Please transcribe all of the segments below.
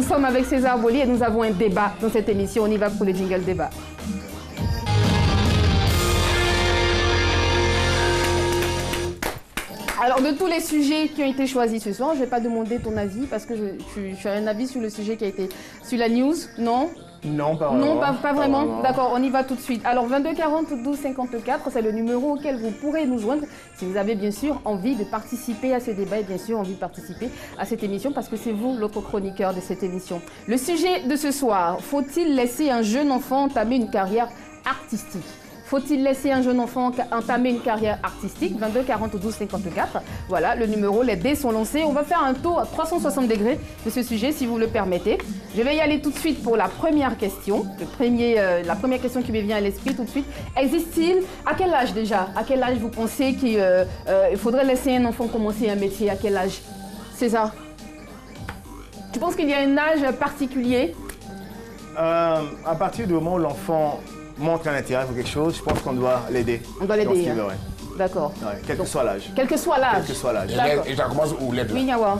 Nous sommes avec César Bolly et nous avons un débat dans cette émission. On y va pour le jingle débat. Alors, de tous les sujets qui ont été choisis ce soir, je ne vais pas demander ton avis parce que tu as un avis sur le sujet qui a été sur la news, non? Non, pas vraiment. Non, pas vraiment. D'accord, on y va tout de suite. Alors, 22 40 12 54, c'est le numéro auquel vous pourrez nous joindre si vous avez bien sûr envie de participer à ce débat et bien sûr envie de participer à cette émission parce que c'est vous l'autre chroniqueur de cette émission. Le sujet de ce soir, faut-il laisser un jeune enfant entamer une carrière artistique? Faut-il laisser un jeune enfant entamer une carrière artistique? 22 40 12 54. Voilà, le numéro, les dés sont lancés. On va faire un tour à 360 degrés de ce sujet, si vous le permettez. Je vais y aller tout de suite pour la première question. La première question qui me vient à l'esprit tout de suite. Existe-t-il, à quel âge déjà? À quel âge vous pensez qu'il faudrait laisser un enfant commencer un métier? À quel âge? César? Tu penses qu'il y a un âge particulier? À partir du moment où l'enfant montre un intérêt pour quelque chose, je pense qu'on doit l'aider. On doit l'aider. Hein. D'accord. Ouais, quel que soit l'âge. Quel que soit l'âge. Quel que soit l'âge. Et ça commence où l'aide? Oui, Nyawa.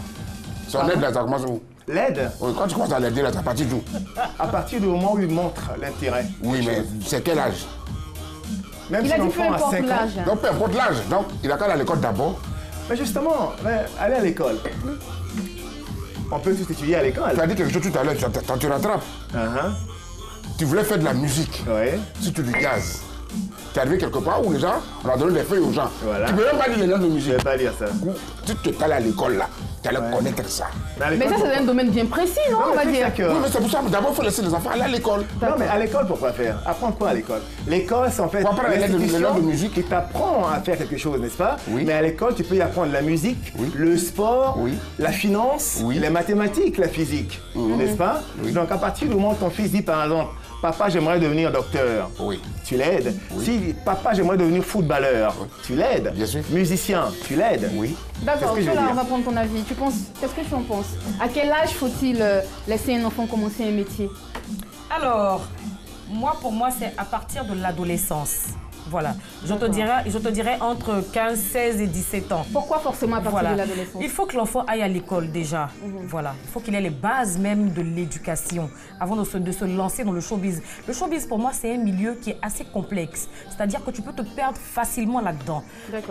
Son aide, là, ça commence où? L'aide? Oui, quand tu commences à l'aider, là, ça partit d'où? À partir du moment où il montre l'intérêt. Oui, mais c'est quel âge? Même si l'enfant a 5 ans. Donc, peu importe l'âge. Donc, il a qu'à aller à l'école d'abord. Mais justement, aller à l'école. On peut tout étudier à l'école. Tu as dit quelque chose tout à l'heure, tu rattrapes. Tu voulais faire de la musique, si tu du gaz. Tu es arrivé quelque part où les gens, on a donné des feuilles aux gens. Voilà. Tu ne peux même pas dire les noms de musique. Je ne vais pas dire ça. Si tu es allé à l'école là, tu allais connaître ça. Mais ça, c'est un domaine bien précis, non, on va dire. Oui, mais c'est pour ça, d'abord, il faut laisser les enfants aller à l'école. Non, mais à l'école, pourquoi faire? Apprendre quoi à l'école? L'école, c'est en fait l'institution de musique qui t'apprend à faire quelque chose, n'est-ce pas? Oui. Mais à l'école, tu peux y apprendre la musique, le sport, la finance, les mathématiques, la physique, n'est-ce pas? Donc, à partir du moment où ton fils dit, par exemple, papa, j'aimerais devenir docteur. Oui. Tu l'aides. Si papa, j'aimerais devenir footballeur, tu l'aides. Bien sûr. Musicien, tu l'aides. Oui. D'accord, là, on va prendre ton avis. Qu'est-ce que tu en penses? À quel âge faut-il laisser un enfant commencer un métier? Alors, pour moi, c'est à partir de l'adolescence. Voilà. Je te dirais entre 15, 16 et 17 ans. Pourquoi forcément à partir de l'adolescence? Il faut que l'enfant aille à l'école déjà. Voilà. Il faut qu'il ait les bases même de l'éducation avant de se lancer dans le showbiz. Le showbiz, pour moi, c'est un milieu qui est assez complexe. C'est-à-dire que tu peux te perdre facilement là-dedans.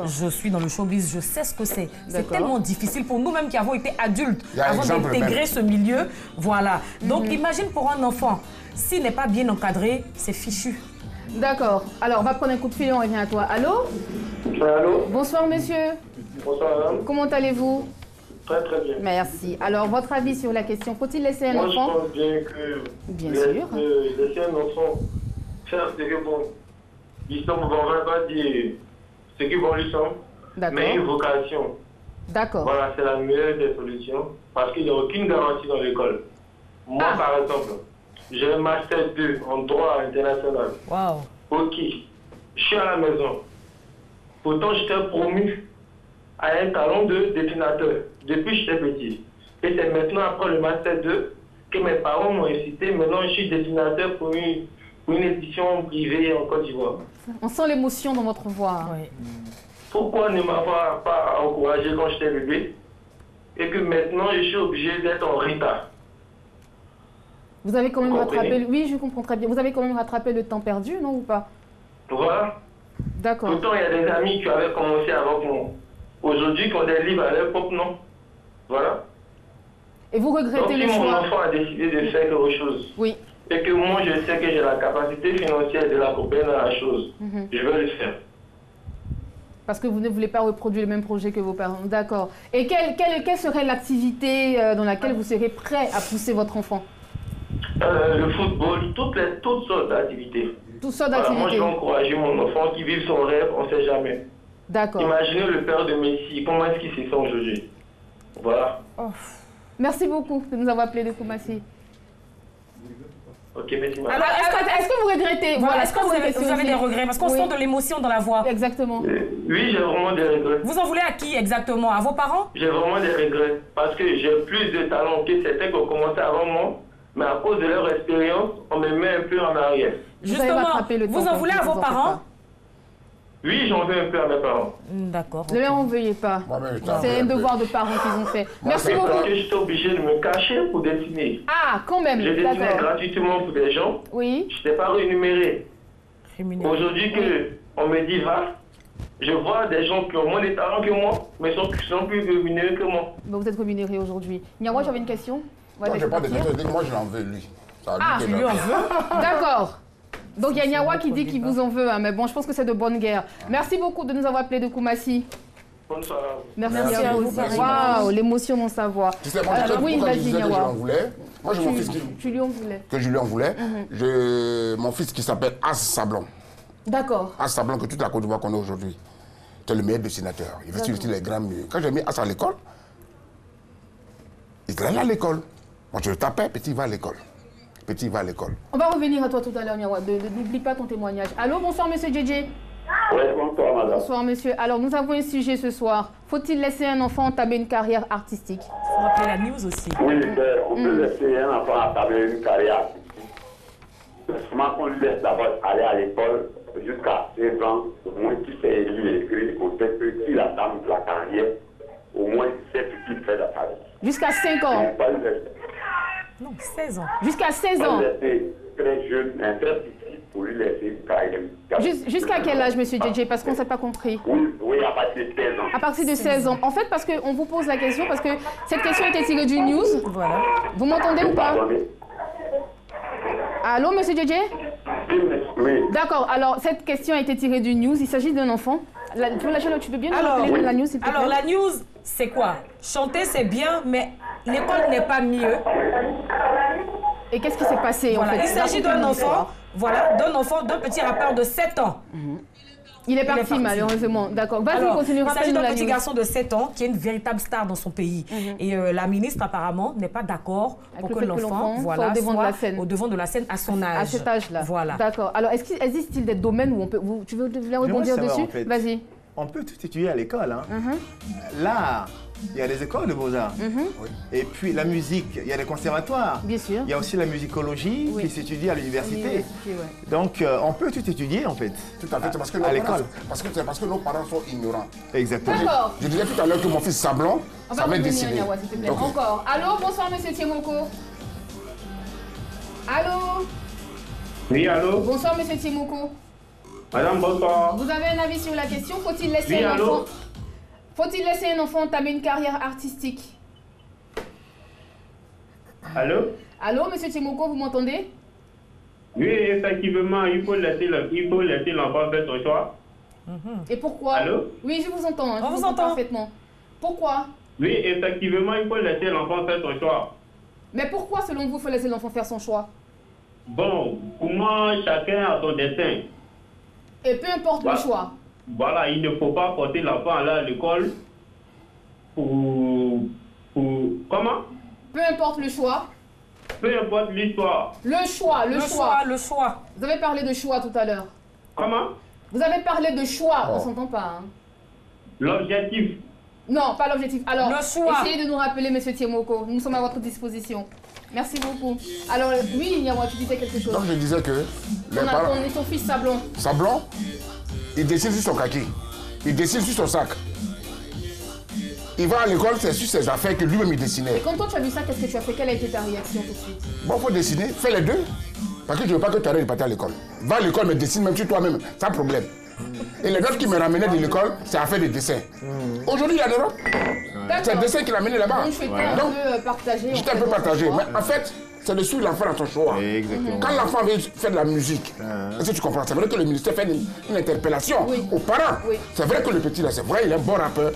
Je suis dans le showbiz, je sais ce que c'est. C'est tellement difficile pour nous-mêmes qui avons été adultes avant d'intégrer ce milieu. Voilà. Donc, imagine pour un enfant, s'il n'est pas bien encadré, c'est fichu. D'accord. Alors, on va prendre un coup de fil et on revient à toi. Allô? Allô? Bonsoir, monsieur. Bonsoir, madame. Comment allez-vous? Très, très bien. Merci. Alors, votre avis sur la question, faut-il laisser un enfant? Moi, je pense bien que... Bien sûr. Laisser un enfant faire ce que bon... L'histoire ne va pas dire ce qui bon lui semble, mais une vocation. D'accord. Voilà, c'est la meilleure des solutions, parce qu'il n'y a aucune garantie dans l'école. Moi, par exemple... J'ai un master 2 en droit international. Wow. Ok. Je suis à la maison. Pourtant, j'étais promu à un talent de dessinateur depuis que j'étais petit. Et c'est maintenant, après le master 2, que mes parents m'ont incité. Maintenant, je suis dessinateur pour une édition privée en Côte d'Ivoire. On sent l'émotion dans votre voix. Oui. Pourquoi ne m'avoir pas encouragé quand j'étais bébé et que maintenant, je suis obligé d'être en retard? Vous avez quand même rattrapé... Oui, je comprends très bien. Vous avez quand même rattrapé le temps perdu, non, ou pas? Voilà. D'accord. Pourtant, il y a des amis qui avaient commencé avant moi. Aujourd'hui, qui ont des livres à l'époque, non. Voilà. Et vous regrettez le choix? Si mon enfant a décidé de faire quelque chose, et que moi, je sais que j'ai la capacité financière de l'accompagner dans la chose, je vais le faire. Parce que vous ne voulez pas reproduire le même projet que vos parents. D'accord. Et quelle serait l'activité dans laquelle vous serez prêt à pousser votre enfant? Le football, toutes sortes d'activités. Toutes sortes d'activités. Moi, je vais encourager mon enfant qui vive son rêve, on ne sait jamais. D'accord. Imaginez le père de Messi, comment est-ce qu'il se sent aujourd'hui? Voilà. Oh. Merci beaucoup de nous avoir appelé de Koumassi. Ok, merci. Alors, est-ce que vous regrettez? Voilà, est-ce que vous avez des regrets? Parce qu'on sent de l'émotion dans la voix. Exactement. Oui, j'ai vraiment des regrets. Vous en voulez à qui exactement? À vos parents? J'ai vraiment des regrets. Parce que j'ai plus de talent que certains qui ont commencé avant moi. Mais à cause de leur expérience, on me met un peu en arrière. Justement, vous en voulez à vos parents? Oui, j'en veux un peu à mes parents. D'accord. Ne leur en veuillez pas. C'est un devoir de parents qu'ils ont fait. Merci beaucoup. Parce que j'étais obligé de me cacher pour dessiner. Ah, quand même. Je dessinais gratuitement pour des gens. Oui. Je n'étais pas rémunéré. Aujourd'hui qu'on me dit va, je vois des gens qui ont moins de talent que moi, mais qui sont plus rémunérés que moi. Mais vous êtes rémunéré aujourd'hui. Niawa, j'avais une question. Non, je n'ai pas de question. Moi, je l'en veux, lui. Ah, tu lui en veux? D'accord. Donc il y a Niawa qui dit qu'il vous en veut, hein, mais bon, je pense que c'est de bonne guerre. Merci beaucoup de nous avoir appelés de Koumassi. Bonne soirée. Merci à vous. Waouh, l'émotion dans sa voix. Tu sais, moi, oui, vas-y, Niawa. Que je lui en voulais. Moi, j'ai mon fils tu lui en voulais. Que je lui en voulais. Mon fils qui s'appelle As Sablon. D'accord. As Sablon, que toute la Côte d'Ivoire connaît aujourd'hui. C'est le meilleur dessinateur. Il fait sur les grands murs. Quand j'ai mis As à l'école, il allait à l'école. Moi, je le tapais, petit, va à l'école. Petit, va à l'école. On va revenir à toi tout à l'heure, Niawa. N'oublie pas ton témoignage. Allô, bonsoir, monsieur JJ. Oui, bonsoir, madame. Bonsoir, monsieur. Alors, nous avons un sujet ce soir. Faut-il laisser un enfant entamer une carrière artistique? Il faut rappeler la news aussi. Oui, on peut laisser un enfant entamer une carrière artistique. Seulement qu'on lui laisse d'abord aller à l'école jusqu'à 16 ans, au moins qu'il sait lire et écrire, au fait qu'il entame la carrière, au moins il sait ce qu'il fait dans sa vie. Jusqu'à 5 ans? Non, 16 ans. Jusqu'à 16 ans? Très jeune, un très petit, pour lui laisser une carrière. Jusqu'à quel âge, monsieur JJ? Parce qu'on ne s'est pas compris. Oui, à partir de 16 ans. À partir de 16 ans. En fait, parce qu'on vous pose la question, parce que cette question a été tirée du news. Voilà. Vous m'entendez ou pas? Allô, monsieur JJ? Oui. D'accord. Alors, cette question a été tirée du news. Il s'agit d'un enfant. Tu peux bien nous rappeler la news, s'il te plaît? Alors, la news, c'est quoi? Chanter, c'est bien, mais l'école n'est pas mieux. Et qu'est-ce qui s'est passé, voilà. en fait? Il s'agit d'un enfant, d'un petit rappeur de 7 ans. Il est parti, malheureusement. D'accord. Vas-y, continue. Il s'agit d'un petit garçon de 7 ans qui est une véritable star dans son pays. Et la ministre, apparemment, n'est pas d'accord pour que l'enfant soit au devant de la scène à son âge. À cet âge-là. Voilà. D'accord. Alors, existe-il des domaines où on peut... Tu veux rebondir dessus? Vas-y. On peut tout étudier à l'école. L'art, il y a les écoles de beaux-arts. Et puis la musique, il y a les conservatoires. Bien sûr. Il y a aussi la musicologie qui s'étudie à l'université. Donc on peut tout étudier en fait. Tout à fait, c'est parce que nos parents sont ignorants. Exactement. D'accord. Je disais tout à l'heure que mon fils Sablon, ça va dessiner. Encore. Allô, bonsoir monsieur Tiemoko. Allô? Oui, allô? Bonsoir monsieur Tiemoko. Madame, bonsoir. Vous avez un avis sur la question? Faut-il laisser un enfant... Faut-il laisser un enfant entamer une carrière artistique? Allô? Allô, monsieur Tiemoko, vous m'entendez? Oui, effectivement, il faut laisser l'enfant faire son choix. Et pourquoi? Allô? Oui, je vous entends. On vous entend parfaitement. Pourquoi? Oui, effectivement, il faut laisser l'enfant faire son choix. Mais pourquoi, selon vous, il faut laisser l'enfant faire son choix? Bon, pour moi, chacun a son destin. Et peu importe le choix. Voilà, il ne faut pas porter l'enfant à l'école pour... Comment? Peu importe le choix. Peu importe l'histoire. Le choix. Vous avez parlé de choix tout à l'heure. Comment? Vous avez parlé de choix, on s'entend pas. Hein. L'objectif. Non, pas l'objectif. Alors, le choix. Essayez de nous rappeler, monsieur Tiemoko. Nous sommes à votre disposition. Merci beaucoup. Alors, oui, Niawa, tu disais quelque chose. Donc, je disais que... On est ton fils Sablon. Sablon, il dessine sur son kaki. Il dessine sur son sac. Il va à l'école, c'est sur ses affaires que lui-même il dessinait. Et quand toi tu as vu ça, qu'est-ce que tu as fait? Quelle a été ta réaction tout de suite? Bon, il faut dessiner, fais les deux. Parce que je ne veux pas que tu arrêtes de partir à l'école. Va à l'école, mais dessine même sur toi-même, sans problème. Et les notes qui me ramenaient de l'école, c'est à faire des dessins. Aujourd'hui, il y a des notes. C'est le dessin qu'il a amené là-bas. Donc, j'étais un peu partagé. Mais en fait, c'est de suivre l'enfant dans son choix. Exactement. Quand l'enfant veut faire de la musique, est-ce que tu comprends? C'est vrai que le ministère fait une interpellation aux parents. C'est vrai que le petit, là, c'est vrai, il est un bon rappeur.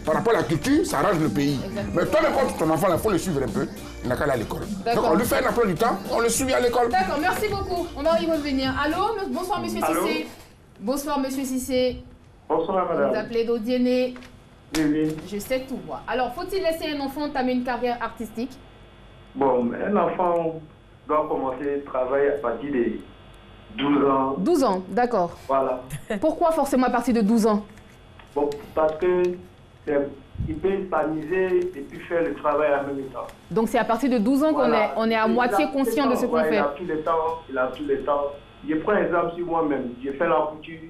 Par rapport à la culture, ça arrange le pays. Mais toi, même quand ton enfant, il faut le suivre un peu. Il n'a qu'à aller à l'école. Donc, on lui fait un emploi du temps, on le suit à l'école. D'accord, merci beaucoup. On va y revenir. Allô? Bonsoir, monsieur Cissé. Bonsoir, monsieur Cissé. Bonsoir, madame. Vous appelez d'Odiéné. Oui. Je sais tout, moi. Alors, faut-il laisser un enfant entamer une carrière artistique? Bon, un enfant doit commencer le travail à partir de 12 ans. 12 ans, d'accord. Voilà. Pourquoi forcément à partir de 12 ans? Bon, parce que il peut s'amuser et puis faire le travail en même temps. Donc c'est à partir de 12 ans qu'on est à moitié conscient de ce qu'on fait. Il a tout le temps. Je prends exemple sur moi-même. J'ai fait la couture.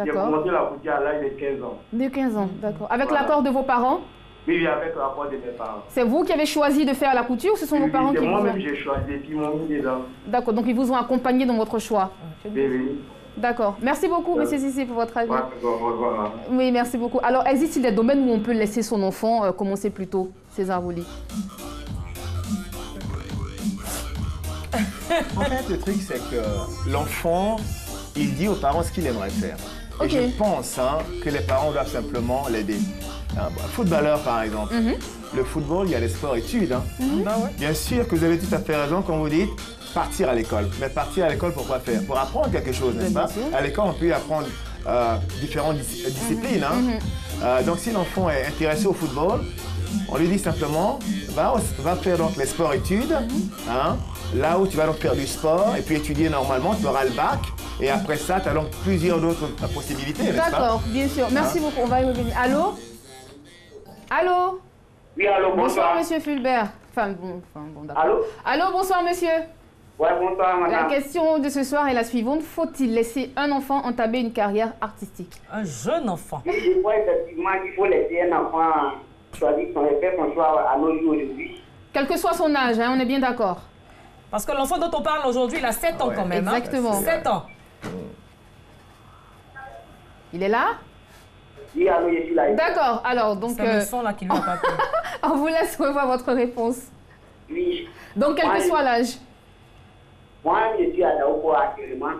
J'ai commencé la couture à l'âge de 15 ans. De 15 ans, d'accord. Avec l'accord de vos parents? Oui, avec l'accord de mes parents. C'est vous qui avez choisi de faire la couture ou ce sont vos parents qui vous ont... Moi-même, j'ai choisi et puis ils m'ont mis dedans. D'accord, donc ils vous ont accompagné dans votre choix. Oui. D'accord. Merci beaucoup, monsieur Sissi, pour votre avis. Ouais, voilà. Oui, merci beaucoup. Alors, existe-t-il des domaines où on peut laisser son enfant commencer plus tôt, César Bouli? En fait, le truc, c'est que l'enfant, il dit aux parents ce qu'il aimerait faire. Et je pense que les parents doivent simplement l'aider. Footballeur, par exemple. Le football, il y a les sports-études. Bien sûr que vous avez tout à fait raison quand vous dites partir à l'école. Mais partir à l'école, pour quoi faire? Pour apprendre quelque chose, n'est-ce pas? À l'école, on peut y apprendre différentes disciplines. Donc, si l'enfant est intéressé au football, on lui dit simplement, va faire donc les sports-études. Là où tu vas donc faire du sport et puis étudier normalement, tu auras le bac. Et après ça, tu as donc plusieurs autres possibilités, n'est-ce pas? D'accord, bien sûr. Merci beaucoup. On va y revenir. Allô? Allô? Oui, allô, bonsoir. Bonsoir, monsieur Fulbert. Bon, d'accord. Allô? Allô, bonsoir, monsieur. Ouais, bonsoir, madame. La question de ce soir est la suivante. Faut-il laisser un enfant entamer une carrière artistique? Un jeune enfant. Je crois effectivement qu'il faut laisser un enfant choisir son choix à nos jours aujourd'hui. Quel que soit son âge, on est bien d'accord. Parce que l'enfant dont on parle aujourd'hui, il a 7 ans quand même. Exactement. 7 ans. Il est là? Oui, allô, je suis là. D'accord, alors donc... C'est le son là qui lui a pas peur. On vous laisse revoir votre réponse. Oui. Donc, quel que soit l'âge. Moi, je suis à Daoko actuellement.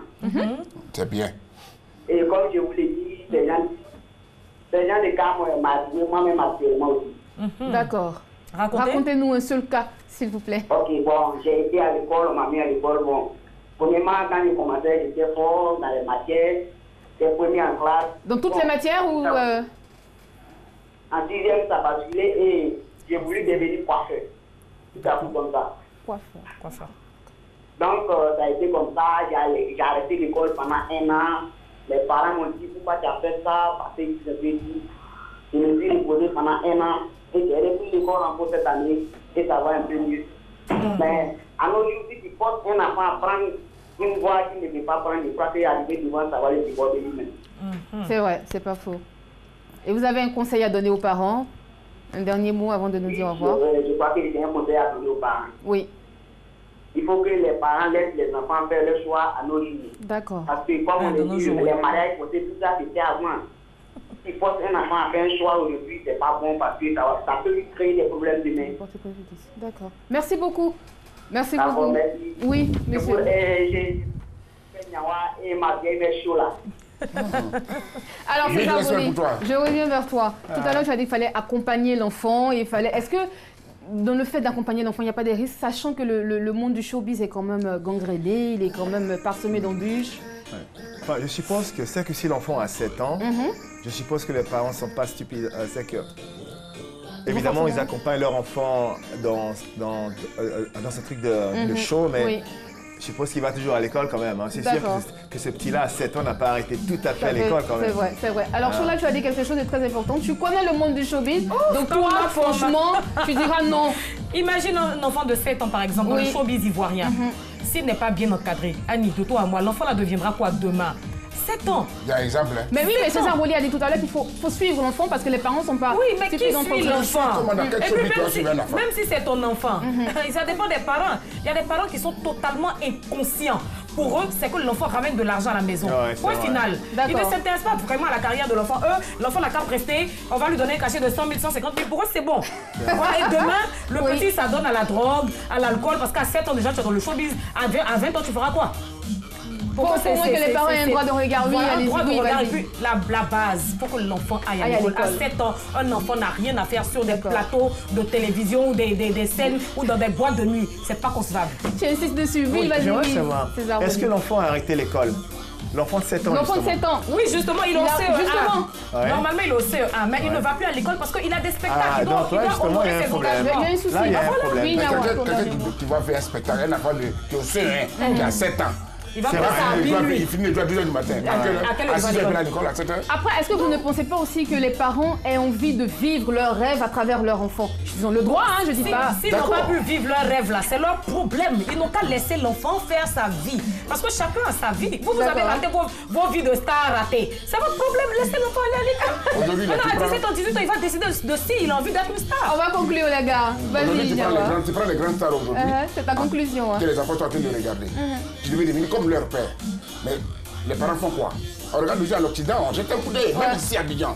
C'est bien. Et comme je vous l'ai dit, c'est gens de cas moi-même actuellement aussi. D'accord. Racontez-nous un seul cas, s'il vous plaît. Ok, bon, j'ai été à l'école, on m'a mis à l'école. Bon, premièrement, quand j'ai commencé, j'étais fort dans les matières. J'étais premier en classe. Dans toutes les matières ou... En 6e, ça a basculé et j'ai voulu devenir coiffeur. Tout à coup comme ça. Coiffeur. Donc, ça a été comme ça. J'ai arrêté l'école pendant 1 an. Mes parents m'ont dit pourquoi tu as fait ça, parce que je me suis reposé pendant 1 an. Et j'ai repris l'école encore cette année et ça va un peu mieux. Mais à nos jours, si tu portes un enfant à prendre une voie qui ne peut pas prendre, je crois qu'il est arrivé devant, ça va le déborder lui-même. C'est vrai, c'est pas faux. Et vous avez un conseil à donner aux parents? Un dernier mot avant de nous dire au revoir? Je crois que j'ai un conseil à donner aux parents. Oui. Il faut que les parents laissent les enfants faire le choix à nos jours. D'accord. Parce que comme on le dit, les mariages, tout ça, c'était avant. Si force un enfant à faire un choix aujourd'hui, c'est pas bon parce que ça peut lui créer des problèmes demain. D'accord. Merci beaucoup. Merci beaucoup. Merci. Oui, monsieur. Et ma vieille est chaud là. Alors, je reviens vers toi. Tout à l'heure, tu as dit qu'il fallait accompagner l'enfant. Est-ce que dans le fait d'accompagner l'enfant, il n'y a pas de risques, sachant que le monde du showbiz est quand même gangréné, il est quand même parsemé d'embûches? Enfin, je suppose que c'est que si l'enfant a 7 ans, je suppose que les parents ne sont pas stupides. C'est que, évidemment, ils accompagnent leur enfant dans ce truc de show, mais je suppose qu'il va toujours à l'école quand même. C'est sûr que ce petit-là, à 7 ans, n'a pas arrêté tout à fait à l'école quand même. C'est vrai. Alors, Chola, tu as dit quelque chose de très important. Tu connais le monde du showbiz, donc toi, franchement, tu diras non. Imagine un enfant de 7 ans, par exemple, dans le showbiz ivoirien. S'il n'est pas bien encadré, Annie, de toi à moi, l'enfant là deviendra quoi demain? 7 ans. Il y a un exemple. Mais oui, mais César Bouli a dit tout à l'heure qu'il faut suivre l'enfant parce que les parents ne sont pas... Oui, mais qui suit l'enfant? Même si c'est ton enfant, ça dépend des parents. Il y a des parents qui sont totalement inconscients. Pour eux, c'est que l'enfant ramène de l'argent à la maison. Point final. Ils ne s'intéressent pas vraiment à la carrière de l'enfant. L'enfant n'a qu'à prester, on va lui donner un cachet de 100 000, 150 000. Pour eux, c'est bon. Et demain, le petit s'adonne à la drogue, à l'alcool, parce qu'à 7 ans déjà, tu es dans le showbiz. À 20 ans, tu feras quoi? Pour que les parents aient un droit de regard. Oui, un droit de regard. Et puis, la base, il faut que l'enfant aille à l'école. À 7 ans, un enfant n'a rien à faire sur des plateaux de télévision ou des scènes ou dans des boîtes de nuit. C'est pas concevable. Tu insistes dessus. Oui, vas-y. J'aimerais savoir, est-ce que l'enfant a arrêté l'école? L'enfant de 7 ans, L'enfant de 7 ans. Oui, justement, il est au CE1. Normalement, il est au CE1, mais il ne va plus à l'école parce qu'il a des spectacles. Il doit honorer ses engagements. Il y a un souci. Quelqu'un qui va faire un spectacle, un enfant qui est au CE1, qui a 7 ans. Il va passer à minuit. Il finit déjà à 2h du matin. À quelle heure à 6h à l'école, à 7h. Après, est-ce que vous ne pensez pas aussi que les parents aient envie de vivre leur rêve à travers leur enfant? Ils ont le droit, hein, je dis pas. S'ils n'ont pas pu vivre leur rêve là, c'est leur problème. Ils n'ont qu'à laisser l'enfant faire sa vie. Parce que chacun a sa vie. Vous avez raté vos vies de star ratées. C'est votre problème. Laissez l'enfant aller à l'école. Maintenant, à 17 ans, 18 ans, il va décider de si il a envie d'être une star. On va conclure, les gars. Vas-y, tu prends les grandes stars aujourd'hui. C'est ta conclusion. Que les enfants sont en train de regarder. Tu devais devenir comme leur père. Mais les parents font quoi? On regarde déjà à l'Occident, on jette un coup d'œil, même ici à Abidjan.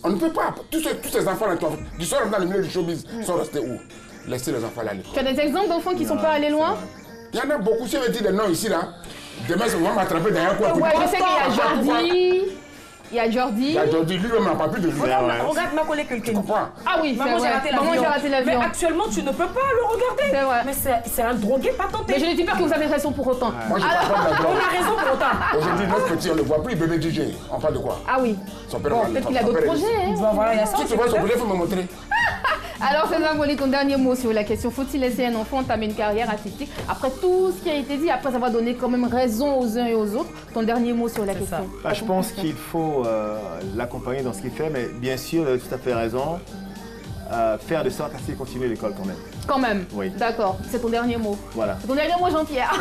On ne peut pas. Tous ces enfants-là qui sont dans le milieu du showbiz sont restés où? Laissez les enfants aller. Tu as des exemples d'enfants qui ne sont pas allés loin? Il y en a beaucoup. Si on veut dire des noms ici, là, demain, on va m'attraper dans un coin. Ouais, je sais qu'il y a Jordi. Il y a Jordi. Il y a Jordi, lui-même n'a pas plus de lui. Regarde ma collègue quelqu'un. Ah oui, maman, j'ai raté l'avion. Mais actuellement, tu ne peux pas le regarder. C'est vrai. Mais c'est un drogué pas tenté. Mais je ne dis pas que vous avez raison pour autant. Moi, je parle pas de la drogue. On a raison pour autant. Aujourd'hui, notre petit, on ne le voit plus, bébé DJ. On parle de quoi? Ah oui. Son père peut-être qu'il a d'autres projets. Voilà, il y a ça. Si tu vois son projet, il faut me montrer. Alors, César Bolli, ton dernier mot sur la question. Faut-il laisser un enfant entamer une carrière artistique après tout ce qui a été dit, après avoir donné quand même raison aux uns et aux autres? Ton dernier mot sur la question. Je pense qu'il faut l'accompagner dans ce qu'il fait, mais bien sûr, tu as tout à fait raison. Faire de sorte à ce qu'il continue l'école quand même. Quand même? Oui. D'accord, c'est ton dernier mot. Voilà. Ton dernier mot, Jean-Pierre.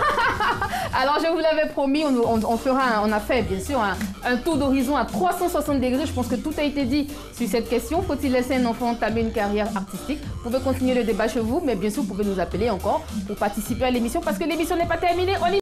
Alors, je vous l'avais promis, on a fait bien sûr un tour d'horizon à 360 degrés. Je pense que tout a été dit sur cette question. Faut-il laisser un enfant entamer une carrière artistique? Vous pouvez continuer le débat chez vous, mais bien sûr, vous pouvez nous appeler encore pour participer à l'émission parce que l'émission n'est pas terminée.